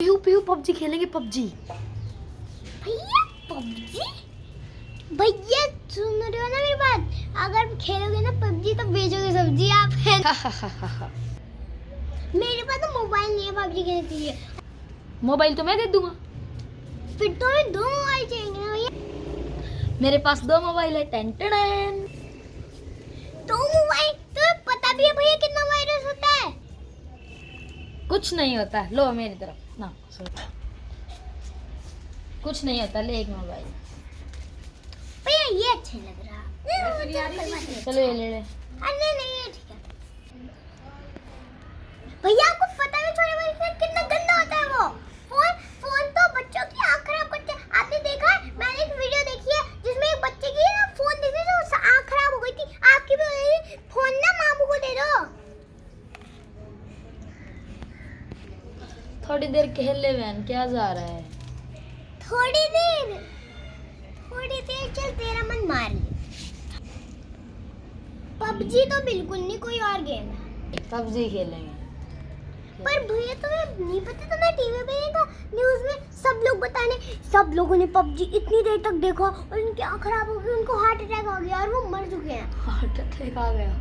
Pihu Pihu PUBG खेलेंगे PUBG. भैया PUBG? भैया सुन रहे हो ना मेरी बात? अगर खेलोगे ना पबजी तो बेचोगे सब्जी आप। मेरे पास तो मोबाइल नहीं है पबजी खेलने के लिए। मोबाइल तो मैं दे दूंगा। फिर तो हमें 2 मोबाइल चाहिए ना भैया। मेरे पास 2 मोबाइल है। Ten ten. 2 मोबाइल? तुम्हें पता भी है भैया कितना वायरस होता है? कुछ नहीं होता। लो मेरी तरफ ना, कुछ नहीं होता। ले एक मोबाइल। भैया ये अच्छा लग रहा। चलो ये ले ले। नहीं नहीं ये ठीक है। भैया आपको पता है छोटे भाई से कितना गंदा होता है वो फोन तो बच्चों की आंख खराब करते हैं। आपने देखा है? मैंने एक वीडियो देखी है जिसमें एक बच्चे की ना फोन देखने से उसकी आंख खराब हो गई थी। आपकी भी हो गई थी। फोन ना मामू को दे दो। थोड़ी देर खेल ले बहन, क्या जा रहा है? थोड़ी देर चल तेरा मन मार ले। पबजी तो बिल्कुल नहीं, कोई और गेम है। पबजी खेलेंगे। पर भैया तुम्हें नहीं पता? तुमने टीवी पे देखा न्यूज़ में सब लोग बताने सब लोगों ने पबजी इतनी देर तक देखा और उनकी आँख खराब हो गई, उनको हार्ट अटैक आ गया और वो मर चुके हैं। हार्ट अटैक आ गया?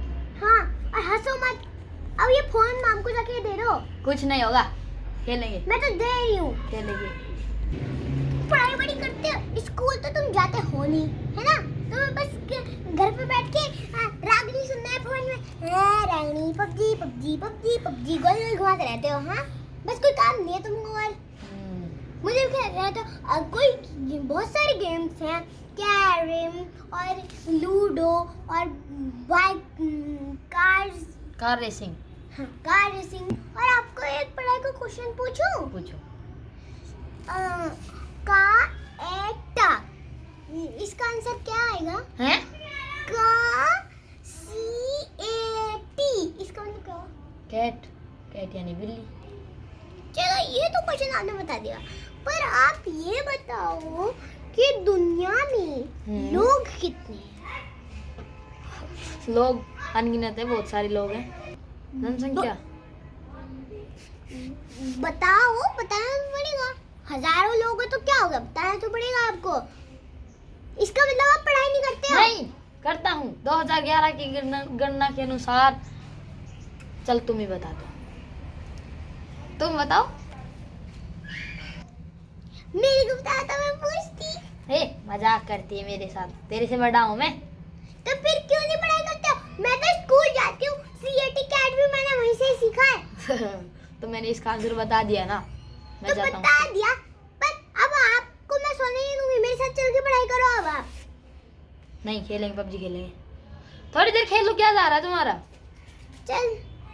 हाँ, और हंसो मत। अब ये फोन माम को जाके दे दो। कुछ नहीं होगा, खेलेंगे। मैं तो दे रही हूँ। खेलेंगे। पढ़ाई बड़ी करते हो, स्कूल तो तुम जाते हो नहीं, है ना? तुम्हें बस घर पे बैठ के रागनी सुनना है फोन में। रागनी पबजी पबजी पबजी पबजी गोल गोल घुमाते रहते हो। हाँ, बस कोई काम नहीं है तुमको। और मुझे भी खेल रहा था कोई बहुत सारे गेम्स हैं, कैरम और लूडो और बाइक कार रेसिंग। हाँ, कार रेसिंग। और आपको एक पढ़ाई का क्वेश्चन पूछूं? पूछो। का एटा, इसका आंसर क्या आएगा? हैं? का सी ए टी, इसका मतलब क्या होगा? कैट। कैट यानी बिल्ली। चलो ये तो क्वेश्चन आपने बता दिया, पर आप ये बताओ कि दुनिया में लोग कितने हैं? लोग अनगिनत है, बहुत सारे लोग हैं। जनसंख्या बताओ, बताना तो पड़ेगा। हजारों लोग हैं तो क्या होगा, बताना तो पड़ेगा आपको। इसका मतलब आप पढ़ाई नहीं करते हो? नहीं करता हूँ। 2011 की गणना के अनुसार। चल तुम ही बता दो। तुम बताओ। मेरे को बताया था, मैं पूछती। हे मजाक करती है मेरे साथ, तेरे से बड़ा हूँ मैं। तो फिर क्यों नहीं पढ़ाई करते हो? मैं तो स्कूल जाती हूँ, सीएटी कैट भी मैंने वहीं से ही सीखा है। तो मैंने इसका आंसर बता दिया ना। मैं तो जाता बता हूँ। दिया, पर अब आपको मैं सोने नहीं दूंगी। मेरे साथ चल के पढ़ाई करो अब आप। नहीं खेलेंगे, पबजी खेलेंगे। थोड़ी देर खेल लो, क्या जा रहा है तुम्हारा? चल,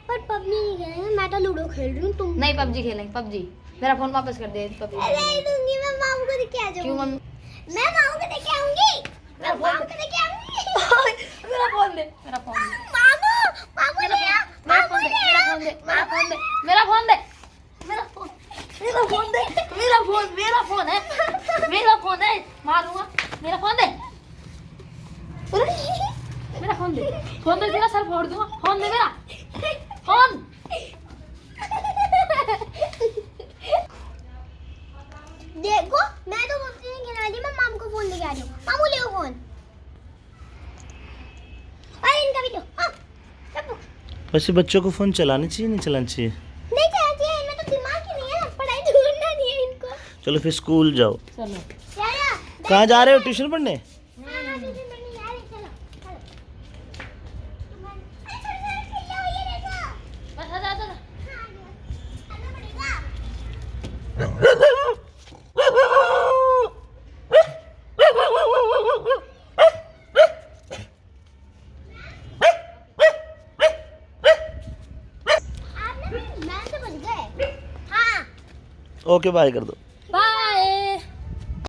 पर पबजी नहीं खेलेंगे, मैं तो लूडो खेल रही हूँ। तुम नहीं पबजी खेलेंगे। पबजी मेरा फोन वापस कर दे। पबजी नहीं दूंगी, मैं मामू को देके आ जाऊंगी। क्यों मम्मी? मैं मामू को देके आऊंगी। मैं मामू को देके आऊंगी। मेरा फोन दे, मेरा फोन दे, मामू मेरा नहीं आ, फोन दे, मेरा फोन दे, मेरा फोन दे, मेरा फोन दे, मेरा फोन, मेरा फोन दे, मेरा फोन, मेरा फोन है, मेरा फोन है, मारूंगा। मेरा फोन दे, मेरा फोन दे, फोन दे, तेरा सर फोड़ दूंगा। फोन दे मेरा फोन। देखो मैं तो पबजी नहीं खेलने वाली, मैं मामू को फोन लेके आ रही हूँ। मामू ले फोन। अरे इनका भी दो। रखो। वैसे बच्चों को फोन चलाना चाहिए नहीं चलाना चाहिए? नहीं चलना चाहिए, इनमें तो दिमाग ही नहीं है, पढ़ाई ढूंढना नहीं है इनको। चलो फिर स्कूल जाओ। चलो। चलो। कहाँ जा रहे हो? ट्यूशन पढ़ने? हाँ, ट्यूशन पढ़ने जा रहे हैं, चलो चलो। अरे थोड़ा खेल लो, ये देखो। बस आ जा। हाँ, आना पड़ेगा। आप ना मैं से बच गए। हाँ। ओके बाय कर दो।